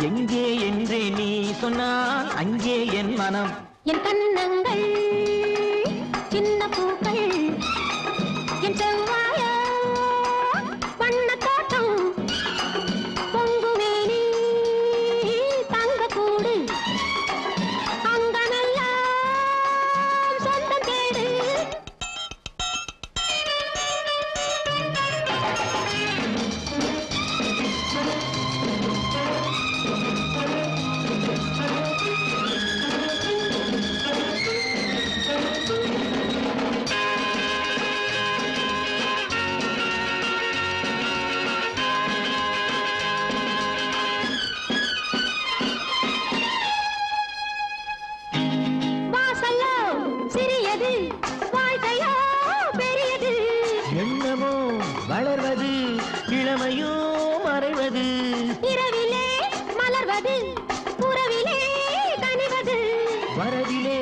எங்கே என்றே நீ சொன்னால் அங்கே என் மனம் என் கண்ணங்கள் சின்ன பூக்கள் என் செவ்வாய வண்ண தோட்டம் பொங்குமேனி தங்க கூடு அங்கமெல்லாம் சொந்தம் தேடு வாசல்லோ சிறியது வாழ்க்கையோ பெரியது எண்ணமோ வளர்வது இளமையோ மறைவது இரவிலே மலர்வது உறவிலே கனிவது வரவிலே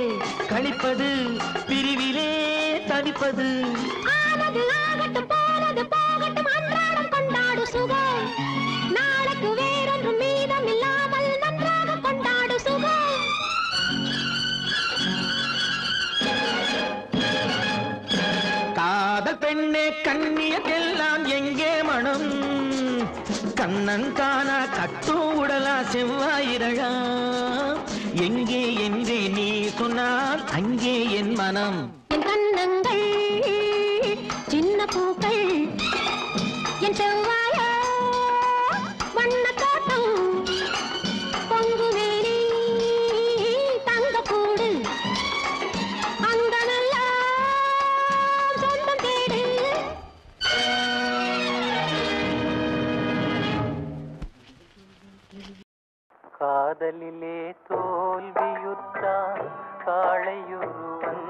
கழிப்பது பிரிவிலே தவிப்பது ஆனது ஆகட்டும் போனது போகட்டும் அன்றாடம் கொண்டாடு சுகம் நாளைக்கு வேறொன்றும் மீதம் இல்லாமல் நன்றாக கொண்டாடு சுகம் காதல் பெண்ணே கண்ணியெல்லாம் எங்கே மனம் கண்ணந்தானா கட்டும் உடலா செவ்வாயிதழா எங்கே என்றே நீ சொன்னால் அங்கே என் மனம் என் கண்ணங்கள் சின்ன பூக்கள் என் செவ்வாய வண்ண தோட்டம் பொங்குமேனி தங்க கூடு அங்கமெல்லாம் சொந்தம் தேடு காதலிலே தோல்வியுற்றான் காளையுருவன்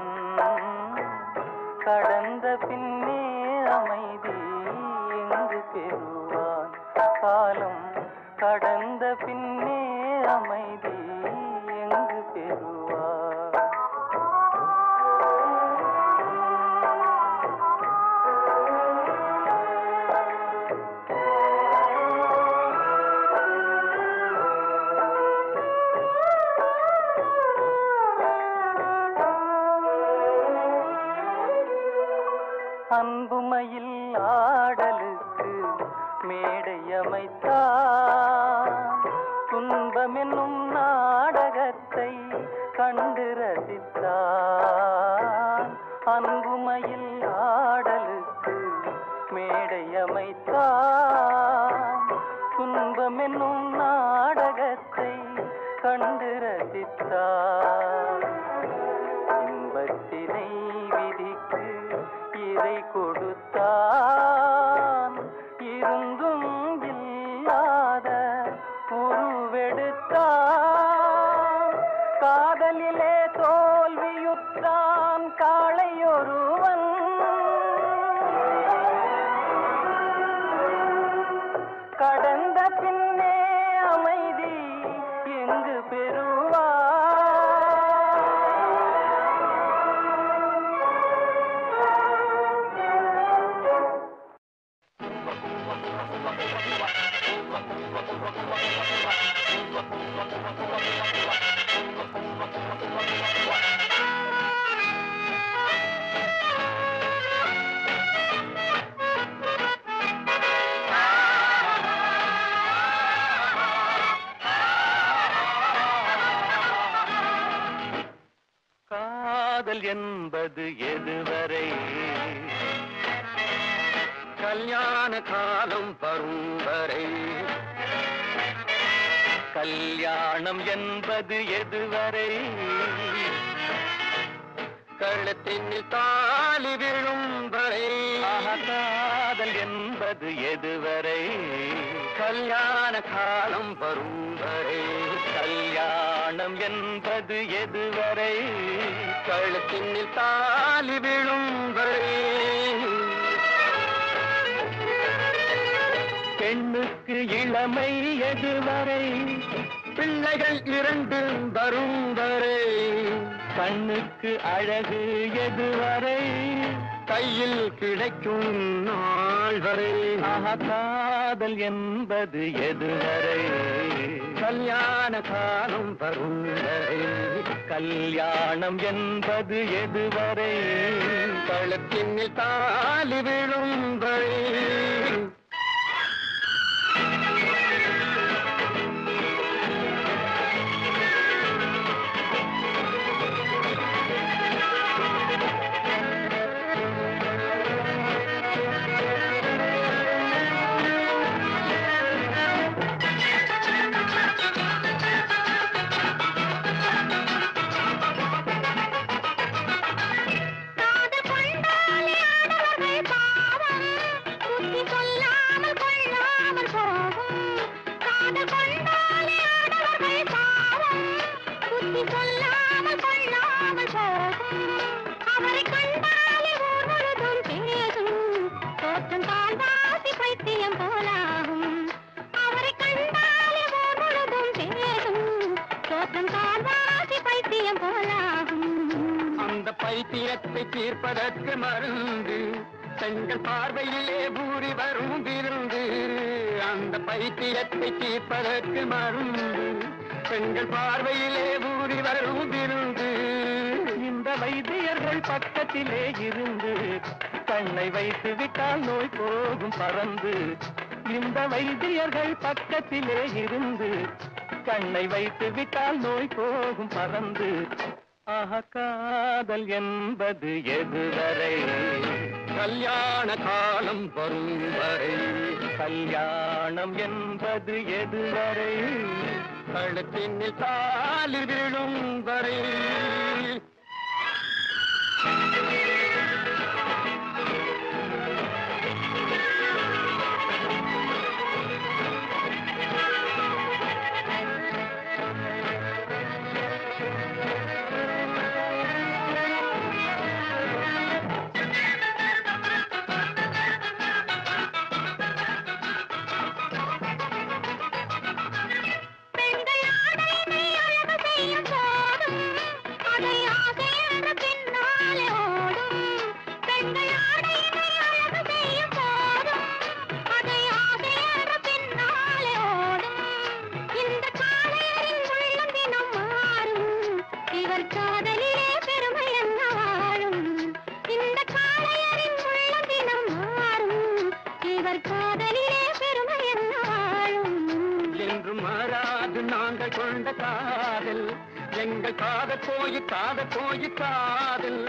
கடந்த பின்னே அமைதி எங்கு பெறுவான் காலம் கடந்த பின்னே அமைதி எங்கு பெறுவான் அன்புமையில் ஆடலுக்கு மேடை அமைத்தான் துன்பமென்னும் நாடகத்தை கண்டு ரசித்தான் அன்புமையில் ஆடலுக்கு மேடை அமைத்தான் துன்பமென்னும் நாடகத்தை கண்டு ரசித்தான் இன்பத்தினை விதிக்கு இறை கொடுத்தான் இருந்தும் காதல் என்பது எதுவரை கல்யாண காலம் வரும் வரை கல்யாணம் என்பது எதுவரை கழுத்தினில் தாலி விழும் வரை காதல் என்பது எதுவரை கல்யாண காலம் வரும் வரை கல்யாணம் என்பது எதுவரை கழுத்தினில் தாலி விழும் வரை பெண்ணுக்கு இளமை எதுவரை பிள்ளைகள் இரண்டு வரும் வரை கண்ணுக்கு அழகு எதுவரை கையில் கிடைக்கும் நாள் வரை காதல் என்பது எதுவரை கல்யாண காலம் வரும் வரை கல்யாணம் என்பது எதுவரை கழுத்தினில் தாலி விழும் வரை பைத்தியத்தை தீர்ப்பதற்கு மருந்து பெண்கள் பார்வையிலே ஊறி வரும் விருந்து அந்த பைத்தியத்தை தீர்ப்பதற்கு மருந்து பெண்கள் பார்வையிலே ஊறி வரும் விருந்து இந்த வைத்தியர்கள் பக்கத்திலே இருந்து கண்ணை வைத்து விட்டால் நோய் போகும் பறந்து இந்த வைத்தியர்கள் பக்கத்திலே இருந்து கண்ணை வைத்து விட்டால் நோய் போகும் பறந்து காதல் என்பது எதுவரை கல்யாண காலம் வரும் வரை கல்யாணம் என்பது எதுவரை கழுத்தினில் தாலி விழும் வரை நாங்கள் கொண்ட காதல் எங்கள் காதல் போய் காதல்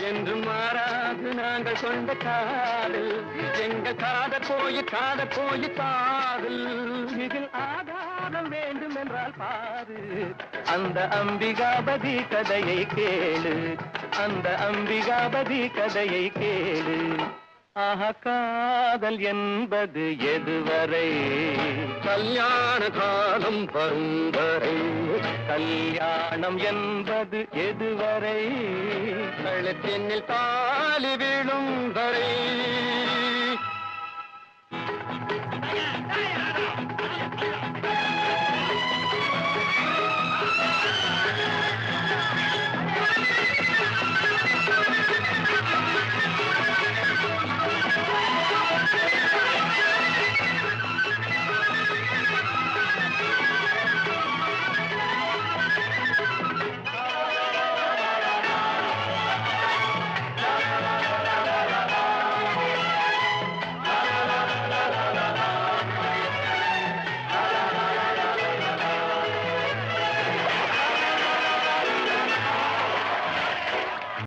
என்று மாறாது நாங்கள் கொண்ட காதல் எங்கள் காதல் போய் காதல் இதில் ஆதாரம் வேண்டும் என்றால் பாரு அந்த அம்பிகாபதி கதையை கேளு அந்த அம்பிகாபதி கதையை கேளு காதல் என்பது எதுவரை கல்யாண காலம் வரும் வரை கல்யாணம் என்பது எதுவரை கழுத்தினில் தாலி விழும் வரை